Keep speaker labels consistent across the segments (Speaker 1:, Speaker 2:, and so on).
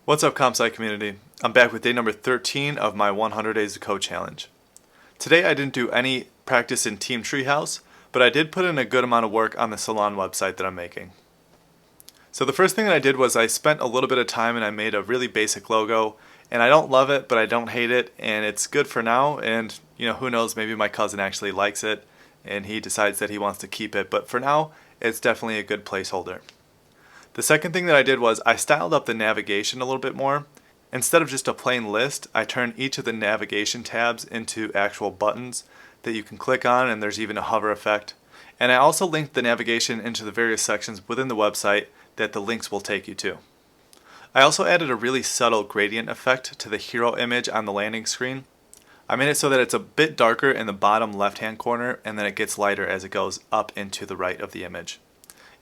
Speaker 1: What's up, CompSci community? I'm back with day number 13 of my 100 Days of Code challenge. Today I didn't do any practice in Team Treehouse, but I did put in a good amount of work on the Salon website that I'm making. So the first thing that I did was I spent a little bit of time and I made a really basic logo, and I don't love it, but I don't hate it, and it's good for now, and who knows, maybe my cousin actually likes it and he decides that he wants to keep it, but for now it's definitely a good placeholder. The second thing that I did was I styled up the navigation a little bit more. Instead of just a plain list, I turned each of the navigation tabs into actual buttons that you can click on, and there's even a hover effect. And I also linked the navigation into the various sections within the website that the links will take you to. I also added a really subtle gradient effect to the hero image on the landing screen. I made it so that it's a bit darker in the bottom left-hand corner, and then it gets lighter as it goes up into the right of the image.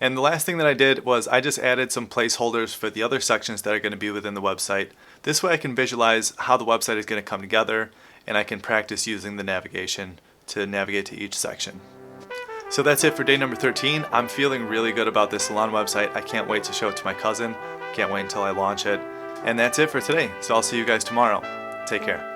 Speaker 1: And the last thing that I did was I just added some placeholders for the other sections that are going to be within the website. This way I can visualize how the website is going to come together, and I can practice using the navigation to navigate to each section. So that's it for day number 13. I'm feeling really good about this Salon website. I can't wait to show it to my cousin. Can't wait until I launch it. And that's it for today. So I'll see you guys tomorrow. Take care.